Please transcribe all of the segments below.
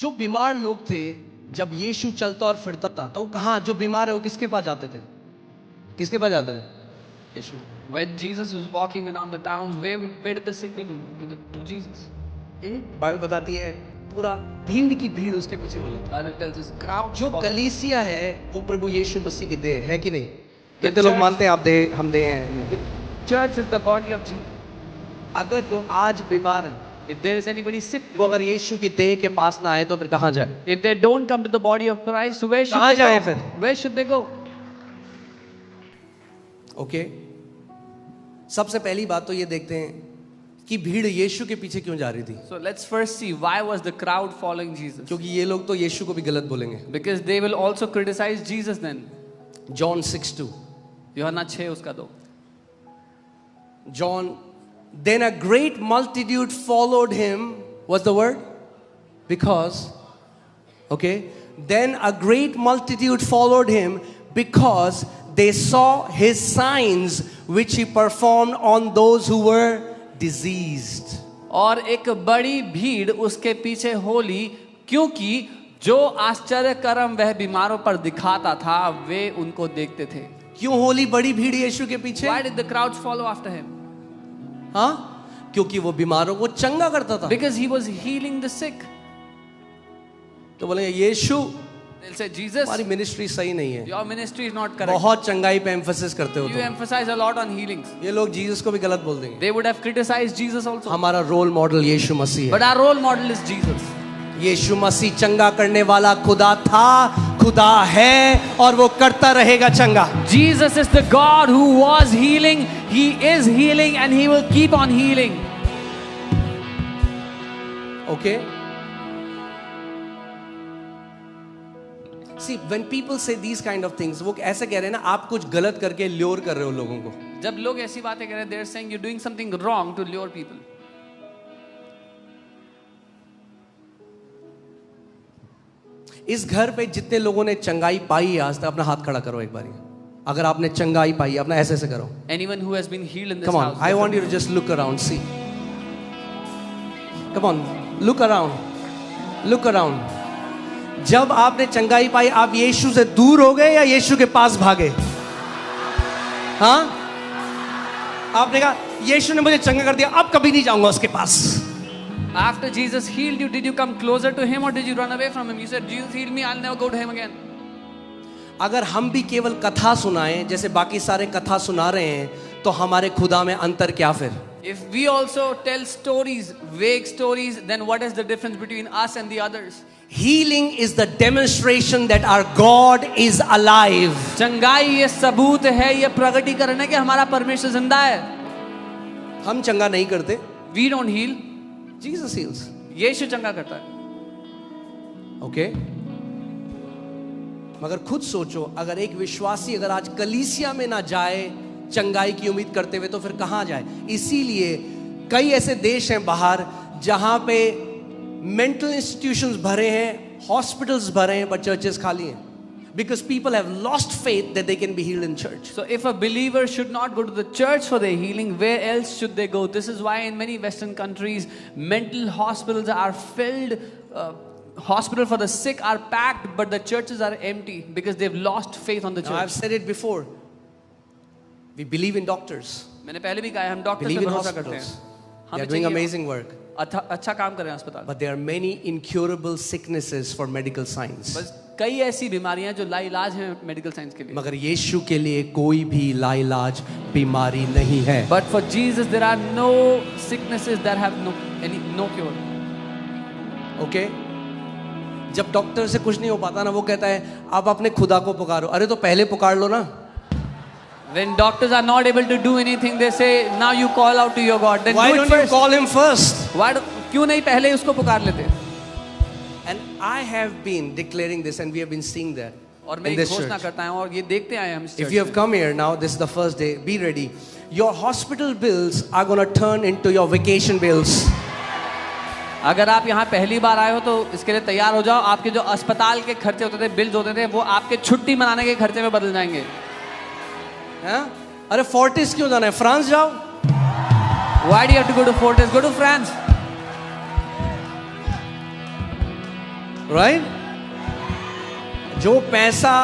जो बीमार लोग थे, जब यीशु चलता और फिरता था तो कहाँ, जो बीमार है वो किसके पास जाते थे? किसके पास जाते थे? यीशु। When Jesus was walking around the town, where did the sick people go? To Jesus. Bible बताती है पूरा भीड़ की भीड़ उसके पीछे बोली। Bible tells us crowd. जो कलीसिया है वो प्रभु यीशु मसीह की देह है कि नहीं? कितने लोग मानते हैं आप देह, हम देह हैं? Church is the body of Jesus. अगर तो आज बीमार है, If there is anybody sick, वो अगर यीशु की देह के पास ना आए तो फिर कहाँ जाए? if they don't come to the body of Christ, where should कहाँ they जाए go? फिर? Where should they go? Okay, सबसे पहली बात तो ये देखते हैं कि भीड़ यीशु के पीछे क्यों जा रही थी? So let's first see why was the crowd following Jesus? क्योंकि ये लोग तो यीशु को भी गलत बोलेंगे। Because they will also criticize Jesus then. John 6:2, यूहन्ना 6 उसका 2. John, then a great multitude followed him. What's the word? Because, okay, then a great multitude followed him because they saw his signs which he performed on those who were diseased. और एक बड़ी भीड़ उसके पीछे होली क्योंकि जो आश्चर्य कर्म वह बीमारों पर दिखाता था वे उनको देखते थे. क्यों होली बड़ी भीड़ यीशु के पीछे? Why did the crowds follow after him? हाँ, क्योंकि वो बीमारों को चंगा करता था। Because he was healing the sick. तो बोलेंगे यीशु, They'll say, Jesus, हमारी मिनिस्ट्री सही नहीं है, your ministry is not correct. बहुत चंगाई पे एम्फेसिस करते हो You तुम। emphasize a lot on healings. ये लोग जीसस को भी गलत बोल देंगे। They would have criticized Jesus also. हमारा रोल मॉडल यीशु मसीह But है। our role model is Jesus. यीशु मसीह चंगा करने वाला खुदा था, खुदा है और वो करता रहेगा चंगा। Jesus is the God who was healing, he is healing and he will keep on healing. Okay? See, when people say these kind of things, वो ऐसे कह रहे हैं ना, आप कुछ गलत करके ल्योर कर रहे हो लोगों को। जब लोग ऐसी बातें कह रहे हैं, they are saying you're doing something wrong to lure people. इस घर पे जितने लोगों ने चंगाई पाई है आज तक, अपना हाथ खड़ा करो एक बारी। अगर आपने चंगाई पाई, अपना ऐसे ऐसे करो। Anyone who has been healed in this Come on, house. I want you to just look around, see. Come on, look around, look around. जब आपने चंगाई पाई, आप यीशु से दूर हो गए या यीशु के पास भागे? हाँ? आपने कहा यीशु ने मुझे चंगा कर दिया, अब कभी नहीं जाऊंगा उसके पास। After Jesus healed you, did you come closer to him or did you run away from him? You said, Jesus healed me, I'll never go to him again. अगर हम भी केवल कथा सुनाएं जैसे बाकी सारे कथा सुना रहे हैं, तो हमारे खुदा में अंतर क्या फिर? If we also tell stories, vague stories, then what is the difference between us and the others? Healing is the demonstration that our God is alive. चंगाई ये सबूत है, ये प्रकटीकरण है कि हमारा परमेश्वर जिंदा है. हम चंगा नहीं करते, We don't heal. Jesus heals. यीशु चंगा करता है. ओके? मगर खुद सोचो, अगर एक विश्वासी अगर आज कलीसिया में ना जाए चंगाई की उम्मीद करते हुए, तो फिर कहां जाए? इसीलिए कई ऐसे देश हैं बाहर जहां पे मेंटल इंस्टीट्यूशंस भरे हैं, हॉस्पिटल्स भरे हैं, बट चर्चेस खाली हैं, because people have lost faith that they can be healed in church. So if a believer should not go to the church for their healing, where else should they go? This is why in many Western countries, mental hospitals are filled. Hospital for the sick are packed, but the churches are empty because they've lost faith on the Now, church. I've said it before. We believe in doctors. मैंने पहले भी कहा है, हम doctor Believe पे in भरोसा करते hospitals. हैं. They are हमें doing चाहिए amazing work. अच्छा काम कर रहे हैं अस्पताल. But there are many incurable sicknesses for medical science. बस कई ऐसी बीमारियां जो लाइलाज हैं मेडिकल साइंस के लिए. मगर यीशु के लिए कोई भी लाइलाज बीमारी नहीं है। But for Jesus there are no sicknesses that have no cure. Okay? जब डॉक्टर से कुछ नहीं हो पाता ना, वो कहता है आप अपने खुदा को पुकारो। अरे तो पहले पुकार लो ना। When doctors are not able to do anything, they say now you call out to your God. Then Why do it don't you first. call him first? क्यों नहीं पहले उसको पुकार लेते? And I have been declaring this, and we have been seeing that और मैं in एक this घोषणा church. करता हूं और ये देखते आए हम इस If चर्च you have में. come here now, this is the first day. Be ready. Your hospital bills are going to turn into your vacation bills. अगर आप यहाँ पहली बार आए हो तो इसके लिए तैयार हो जाओ. आपके जो अस्पताल के खर्चे होते थे, बिल्स होते थे, वो आपके छुट्टी मनाने के खर्चे में बदल जाएंगे. हाँ? अरे फोर्टिस क्यों जाना है? फ्रांस जाओ. Why do you have to go to Fortis? Go to France. Right? जो पैसा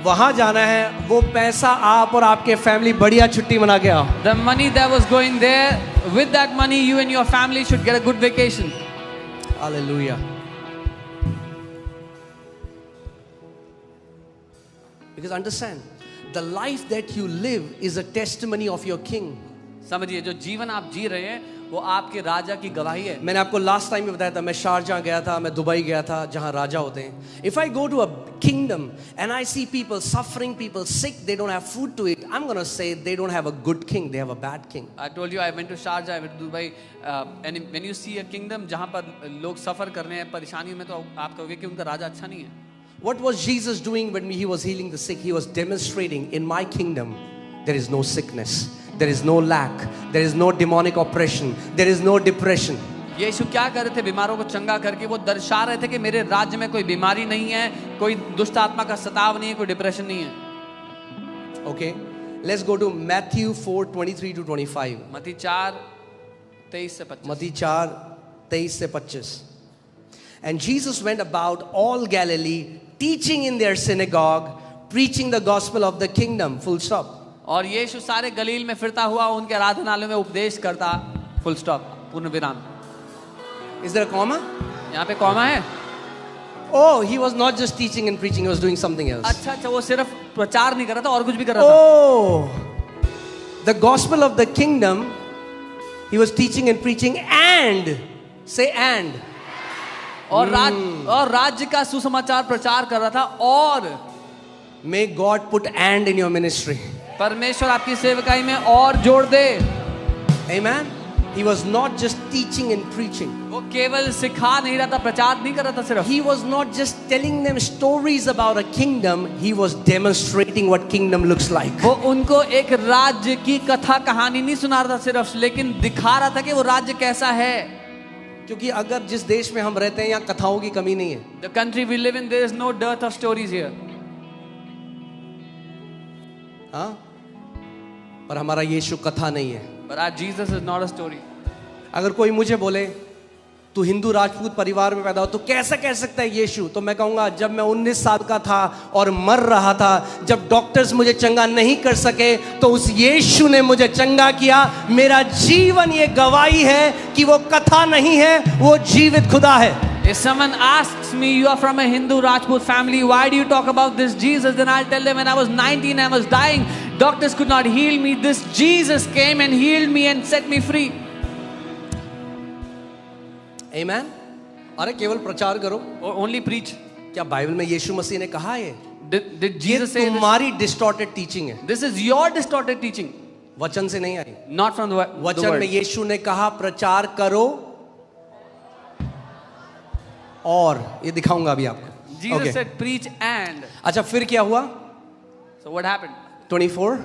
वहां जाना है, वो पैसा आप और आपके फैमिली बढ़िया छुट्टी मना के आओ. The money that was going there, with that money, you and your family should get a good vacation. Hallelujah. Because understand, the life that you live is a testimony of your king. समझिए, जो जीवन आप जी रहे हैं वो आपके राजा की गवाही है. मैंने आपको लास्ट टाइम में बताया था, मैं शारजाह गया था, मैं दुबई गया था, जहां राजा होते हैं. If I go to a kingdom and I see people suffering, people sick, they don't have food to eat, I'm gonna say they don't have a good king, they have a bad king. I told you I went to Sharjah, I went to Dubai, and when you see a kingdom जहाँ पर लोग सफर कर रहे हैं परेशानी में, तो आप कहोगे कि उनका राजा अच्छा नहीं है. What was Jesus doing when he was healing the sick? He was demonstrating, in my kingdom there is no sickness, there is no lack, there is no demonic oppression, there is no depression. यीशु क्या कर रहे थे? बीमारों को चंगा करके वो दर्शा रहे थे कि मेरे राज्य में कोई बीमारी नहीं है, कोई दुष्ट आत्मा का सताव नहीं है, कोई डिप्रेशन नहीं है. Okay, let's go to Matthew 4:23 to 25. मत्ती 4:23 से 25. मत्ती 4:23 से 25. And Jesus went about all Galilee, teaching in their synagogue, preaching the gospel of the kingdom. Full stop. और यीशु सारे गलील में फिरता हुआ उनके आराधनालयों में उपदेश करता. फुल स्टॉप, पूर्ण विराम. Is there a comma? यहाँ पे कॉमा है. Oh, he was not just teaching and preaching, he was doing something else. अच्छा, वो सिर्फ प्रचार नहीं कर रहा था, और कुछ भी कर रहा था. Oh, the gospel of the kingdom, he was teaching and preaching, and say and. और राज्य का सुसमाचार प्रचार कर रहा था. और May God put and in your ministry. परमेश्वर आपकी सेवकाई में और जोड़ दे. Amen. He was not just teaching and preaching. वो केवल सिखा नहीं रहा था, प्रचार नहीं कर रहा था सिर्फ. He was not just telling them stories about a kingdom, he was demonstrating what kingdom looks like. वो उनको एक राज्य की कथा कहानी नहीं सुना रहा था सिर्फ, लेकिन दिखा रहा था कि वो राज्य कैसा है. क्योंकि अगर जिस देश में हम रहते हैं, यहाँ कथाओं की कमी नहीं है. The country we live in, there is no dearth of stories here. हाँ, पर हमारा यीशु कथा नहीं है. But our Jesus is not a story. अगर कोई मुझे बोले तू हिंदू राजपूत परिवार में पैदा हो तो कैसा कह सकता है यीशु, तो मैं कहूंगा जब मैं 19 साल का था और मर रहा था, जब डॉक्टर्स मुझे चंगा नहीं कर सके, तो उस यीशु ने मुझे चंगा किया. मेरा जीवन ये गवाही है कि वो कथा नहीं है, वो जीवित खुदा है. If someone asks me, you are from a Hindu Rajput family, why do you talk about this Jesus? Then I'll tell them, when I was 19, I was dying. Doctors could not heal me. This Jesus came and healed me and set me free. Amen. अरे केवल प्रचार करो. Only preach. क्या Bible में यीशु मसीह ने कहा है? Did Jesus say this? तुम्हारी डिस्टॉर्टेड टीचिंग है. This is your distorted teaching. वचन से नहीं आई. Not from the वचन word. में यीशु ने कहा प्रचार करो, और ये दिखाऊंगा अभी आपको. Jesus said preach and. अच्छा, फिर क्या हुआ? So what happened? 24.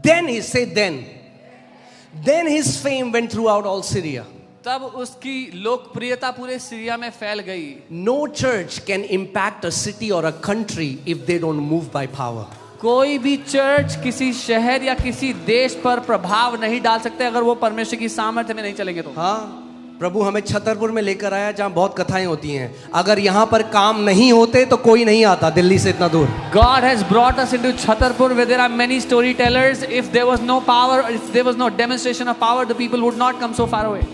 Then he said, then his fame went throughout all Syria. तब उसकी लोकप्रियता पूरे सीरिया में फैल गई. No church can impact a city or a country if they don't move by power. कोई भी चर्च किसी शहर या किसी देश पर प्रभाव नहीं डाल सकते अगर वो परमेश्वर की सामर्थ्य में नहीं चलेंगे तो. हाँ, प्रभु हमें छतरपुर में लेकर आया जहां बहुत कथाएं होती हैं. अगर यहां पर काम नहीं होते तो कोई नहीं आता दिल्ली से इतना दूर. God has brought us into Chhatarpur where there are many storytellers. If there was no power, if there was no demonstration of power, the people would not come so far away.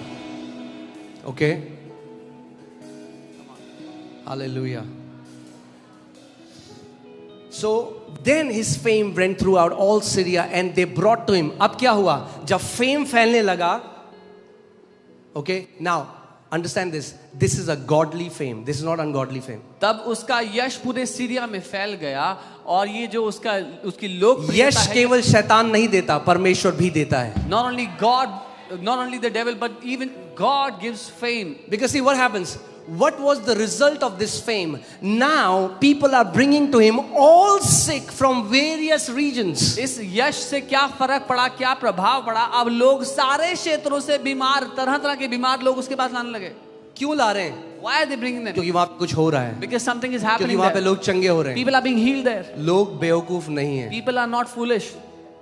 Okay. Hallelujah. So then his fame went throughout all Syria and they brought to him. अब क्या हुआ? जब fame फैलने लगा, okay, now understand this. This is a godly fame. This is not ungodly fame. तब उसका यश पूरे Syria में फैल गया और ये जो उसकी लोकप्रियता यश है, केवल शैतान नहीं देता, परमेश्वर भी देता है. not only God, not only the devil, but even God gives fame. Because see what happens? What was the result of this fame? Now people are bringing to him all sick from various regions. इस यश से क्या फर्क पड़ा, क्या प्रभाव पड़ा? अब लोग सारे क्षेत्रों से बीमार, तरह तरह के बीमार लोग उसके पास लाने लगे. क्यों ला रहे हैं? Why are they bringing them? क्योंकि वहां पे कुछ हो रहा है. Because something is क्योंकि happening वहां पे there. लोग चंगे हो रहे हैं. People are being healed there. लोग बेवकूफ नहीं है. People are not foolish.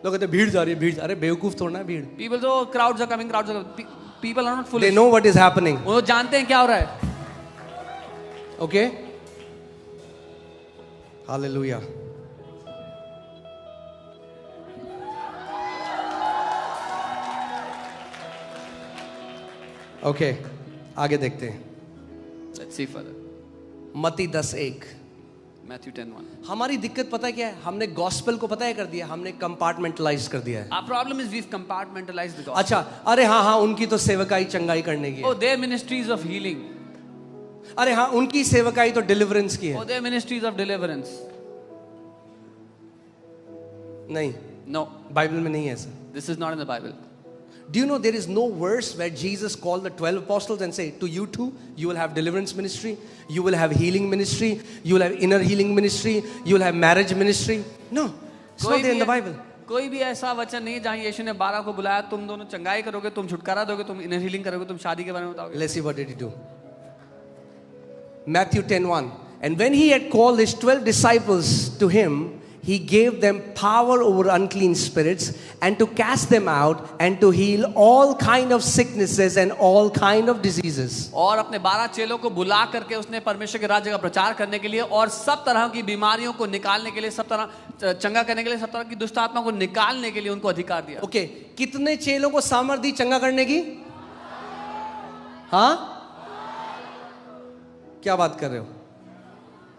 लोग कहते हैं भीड़ जा रही है, भीड़. अरे बेवकूफ थोड़ा ना भीड़. People so crowds are coming, crowds are coming. People are not They foolish. know what is happening. वो जानते हैं क्या हो रहा है. Okay? Hallelujah. Okay, आगे देखते हैं. Let's see further. मत्ती 10:1. Matthew 10:1. हमारी दिक्कत पता है क्या है? हमने गॉस्पेल को पता है कर दिया, हमने कंपार्टमेंटलाइज कर दिया है. Our problem is we've compartmentalized the gospel. अच्छा, अरे हाँ हाँ, उनकी तो सेवकाई चंगाई करने की Oh, है. their ministries of healing. अरे हाँ, उनकी सेवकाई तो डिलीवरेंस की Oh, है. their ministries of deliverance. नहीं, No, बाइबल में नहीं है ऐसा. this is not in the Bible. Do you know there is no verse where Jesus called the 12 apostles and say, to you too, you will have deliverance ministry, you will have healing ministry, you will have inner healing ministry, you will have marriage ministry? No, it's not there in the Bible. कोई भी ऐसा वचन नहीं जहाँ यीशु ने 12 को बुलाया, तुम दोनों चंगाई करोगे, तुम छुटकारा दोगे, तुम इनर हीलिंग करोगे, तुम शादी के बारे में बताओगे. Let's see what did he do. Matthew 10:1. And when he had called his 12 disciples to him, he gave them power over unclean spirits and to cast them out and to heal all kind of sicknesses and all kind of diseases. और अपने 12 चेलों को बुला करके उसने परमेश्वर के राज्य का प्रचार करने के लिए और सब तरह की बीमारियों को निकालने के लिए, सब तरह चंगा करने के लिए, सब तरह की दुष्ट आत्मा को निकालने के लिए उनको अधिकार दिया. Okay, कितने चेलों को सामर्थ दी चंगा करने की? हाँ? क्या बात कर रहे हो?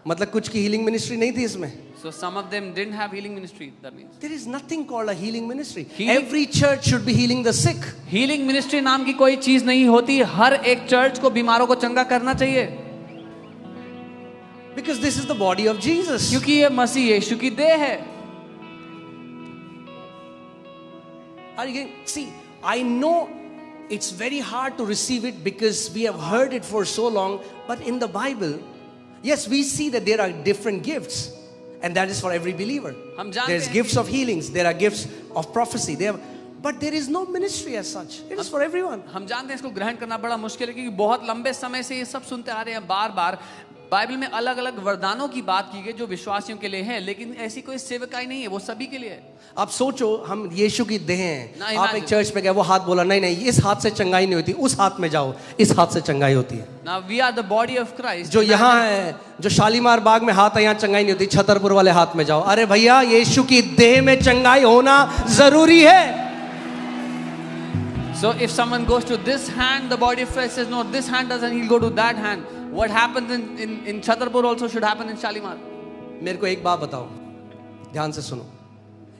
मतलब कुछ की हीलिंग मिनिस्ट्री नहीं थी इसमें? So some of them didn't have healing ministry. That means There is nothing called a healing ministry. Healing- Every church should be healing the sick. healing ministry नाम की कोई चीज नहीं होती. हर एक चर्च को बीमारों को चंगा करना चाहिए, Because this is the body of Jesus. क्योंकि ये मसीह यीशु की देह है. Are you getting? See, I know it's very hard to receive it because we have heard it for so long. But in the Bible, yes, we see that there are different gifts. And that is for every believer. हम जानते There's हैं. gifts of healings. There are gifts of prophecy. But there is no ministry as such. It is for everyone. हम जानते हैं इसको ग्रहण करना बड़ा मुश्किल है, क्योंकि बहुत लंबे समय से ये सब सुनते आ रहे हैं. बार बार बाइबल में अलग अलग वरदानों की बात की गई जो विश्वासियों के लिए है, लेकिन ऐसी कोई सेवकाई नहीं है, वो सभी के लिए है. आप सोचो, हम यीशु की देह हैं. ना, आप imagine. एक चर्च पे गए, वो हाथ बोला नहीं नहीं, इस हाथ से चंगाई नहीं होती, उस हाथ में जाओ, इस हाथ से चंगाई होती है. Now we are the body of Christ. जो यहाँ है, जो शालीमार बाग में हाथ है, यहाँ चंगाई नहीं होती, छतरपुर वाले हाथ में जाओ. अरे भैया, यीशु की देह में चंगाई होना जरूरी है. So if someone goes to this hand, the body of Christ says no, this hand doesn't, he'll go to that hand. What happens in Chhatarpur also should happen in Shalimar. मेरे को एक बात बताओ, ध्यान से सुनो.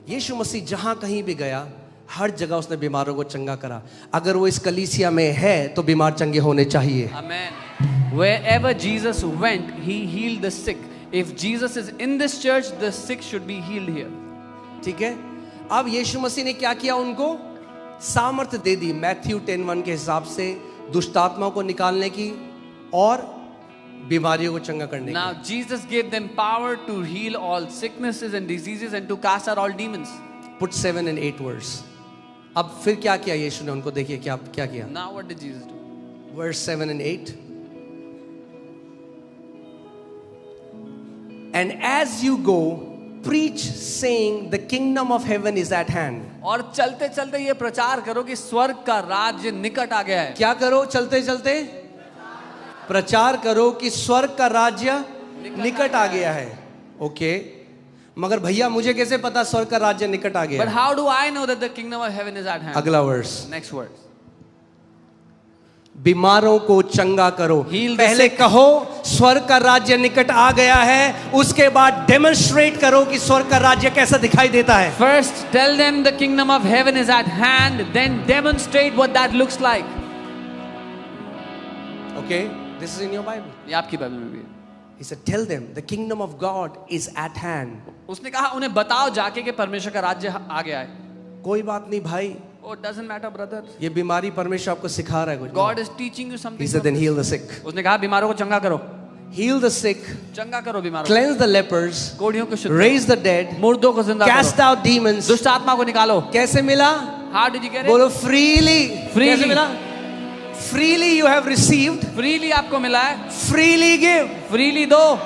यीशु मसीह जहां कहीं भी गया, हर जगह उसने बीमारों को चंगा करा. अगर वो इस कलीसिया में है तो बीमार चंगे होने चाहिए. Amen. Wherever Jesus went, he healed the sick. If Jesus is in this church, the sick should be healed here. ठीक है. अब यीशु मसीह ने क्या किया? उनको सामर्थ्य दे दी मैथ्यू 10:1 के हिसाब से दुष्ट आत्माओं को निकालने की और बीमारियों को चंगा करने Now की. Jesus gave them power to heal all sicknesses and diseases and to cast out all demons. Put 7 and 8 verse. अब फिर क्या किया यीशु ने? उनको देखिए क्या क्या किया. Now what did Jesus do? Verse 7 and 8. And as you go, preach saying the kingdom of heaven is at hand. और चलते चलते ये प्रचार करो कि स्वर्ग का राज्य निकट आ गया है. क्या करो? चलते चलते प्रचार करो कि स्वर्ग का राज्य निकट आ गया है. ओके, मगर भैया मुझे कैसे पता स्वर्ग का राज्य निकट आ गया But है? how do I know that the kingdom of heaven is at hand? अगला वर्स. Next verse. बीमारों को चंगा करो. Heal the पहले sick. कहो स्वर्ग का राज्य निकट आ गया है, उसके बाद डेमोन्स्ट्रेट करो कि स्वर्ग का राज्य कैसा दिखाई देता है. First, tell them the kingdom of heaven is at hand, then demonstrate what that looks like. Okay, this is in your Bible. ये आपकी बाइबल में भी है. He said, tell them the kingdom of God is at hand. उसने कहा उन्हें बताओ जाके कि परमेश्वर का राज्य आ गया है. कोई बात नहीं भाई, Oh, it doesn't matter, brother. ये बीमारी परमेश्वर आपको सिखा रहा है कुछ. God is teaching you something. He said, then heal the sick. उसने कहा बीमारों को चंगा करो. Heal the sick, चंगा करो बीमारों को. cleanse the lepers, कोढ़ियों को शुद्ध करो. raise the dead, मुर्दों को जिंदा cast करो. out demons. दुष्ट आत्मा को निकालो. कैसे मिला? How did you get it? बोलो freely. Freely. कैसे मिला? Freely you have received, Freely आपको मिला है. freely give. Freely दो.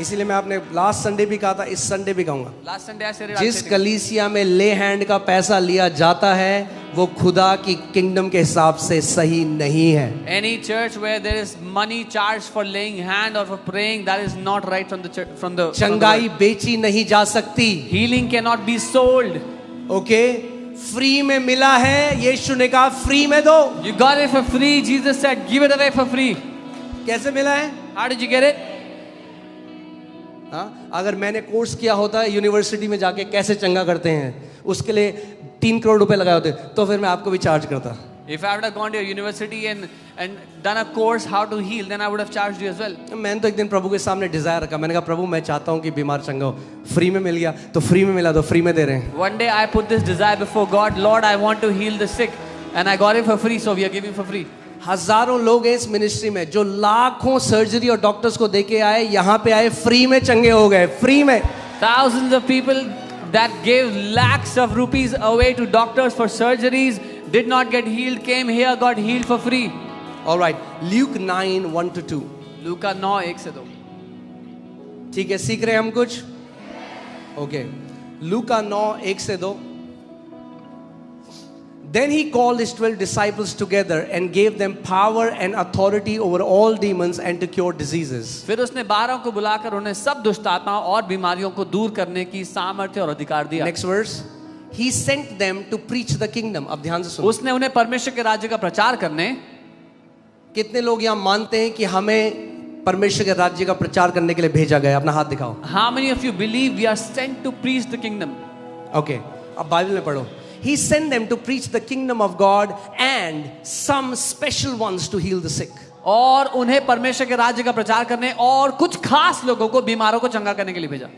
इसीलिए मैं आपने लास्ट संडे भी कहा था, इस संडे भी कहूंगा, Last Sunday I said it. जिस कलीसिया में ले हैंड का पैसा लिया जाता है वो खुदा की किंगडम के हिसाब से सही नहीं है. Any church where there is money charged for laying hand or for praying, that is not right from the church, from the चंगाई बेची नहीं जा सकती. healing cannot be sold. Okay, free में मिला है, यीशु ने कहा फ्री में दो. You got it for free. Jesus said, give it away for free. कैसे मिला है? How did you get it? हाँ, अगर मैंने कोर्स किया होता है यूनिवर्सिटी में जाके कैसे चंगा करते हैं, उसके लिए 3 करोड़ रुपए लगाए होते, तो फिर मैं आपको भी चार्ज करता. If I would have gone to a university and done a course how to heal, then I would have charged you as well. मैंने तो एक दिन प्रभु के सामने डिजायर रखा, मैंने कहा प्रभु मैं चाहता हूँ कि बीमार चंगा हो. फ्री में मिल गया तो फ्री में मिला, तो फ्री में दे रहे हैं. One day I put this desire before God, Lord, I want to heal the sick, and I got it for free, so we are giving for free. हजारों लोग हैं इस मिनिस्ट्री में जो लाखों सर्जरी और डॉक्टर्स को देके आए, यहाँ पे आए फ्री में चंगे हो गए. फ्री में. Thousands of people that gave lakhs of rupees away to doctors for surgeries did not get healed, came here, got healed for free. All right, Luke 9:1-2. लूका 9:1 से 2. ठीक है, सीख रहे हैं हम कुछ. ओके, लूका 9:1 से 2. Then he called his 12 disciples together and gave them power and authority over all demons and to cure diseases. फिर उसने 12 को बुलाकर उन्हें सब दुष्ट आत्माओं और बीमारियों को दूर करने की सामर्थ्य और अधिकार दिया. Next verse. He sent them to preach the kingdom. अब ध्यान से सुनो. उसने उन्हें परमेश्वर के राज्य का प्रचार करने. कितने लोग यहाँ मानते हैं कि हमें परमेश्वर के राज्य का प्रचार करने के लिए भेजा गया? अपना हाथ दिखाओ. How many of you believe we are sent to preach the kingdom? Okay, अब बाइबल में पढ़ो. He sent them to preach the kingdom of God and some special ones to heal the sick. और उन्हें परमेश्वर के राज्य का प्रचार करने और कुछ खास लोगों को, बीमारों को चंगा करने के लिए भेजा.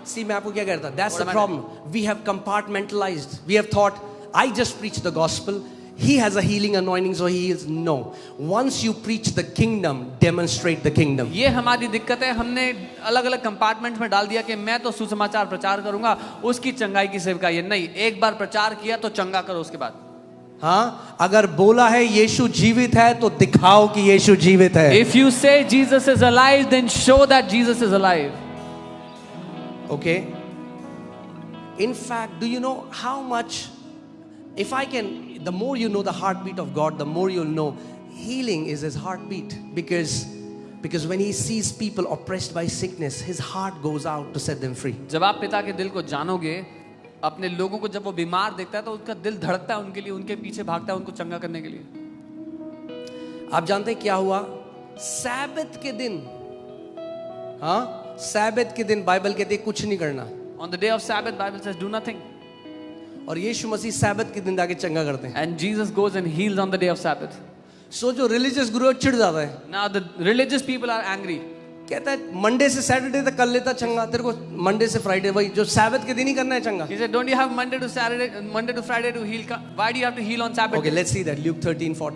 See, मैं आपको क्या कहता? That's What the am I problem. We have compartmentalized. We have thought, I just preach the gospel. He has a healing anointing, so he heals. No. Once you preach the kingdom, demonstrate the kingdom. ये हमारी दिक्कत है. हमने अलग अलग compartment में डाल दिया कि मैं तो सुसमाचार प्रचार करूंगा, उसकी चंगाई की सेवका ये नहीं. एक बार प्रचार किया तो चंगा करो उसके बाद. हाँ, अगर बोला है यीशु जीवित है तो दिखाओ कि यीशु जीवित है. If you say Jesus is alive, then show that Jesus is alive. Okay. In fact, do you know how much? If I can, the more you know the heartbeat of God, the more you'll know healing is his heartbeat, because when he sees people oppressed by sickness, his heart goes out to set them free. जब आप पिता के दिल को जानोगे, अपने लोगों को जब वो बीमार देखता है तो उसका दिल धड़कता है उनके लिए, उनके पीछे भागता है उनको चंगा करने के लिए. आप जानते हैं क्या हुआ? सैबत के दिन, हाँ, सैबत के दिन बाइबल कहती है कुछ नहीं करना. On the day of Sabbath, Bible says do nothing. और यीशु मसीह सैबत के दिन आके चंगा करते हैं. And Jesus goes and heals on the day of Sabbath. सो जो रिलीजियस गुरु चिढ़ जाता है. Now the religious people are angry. कहता है मंडे से सैटरडे तक कर लेता चंगा, तेरे को मंडे से फ्राइडे वही जो सैबत के दिन ही करना है चंगा. He said, don't you have Monday to Friday to heal? Why do you have to heal on Sabbath? Okay, let's see that. Luke 13:40.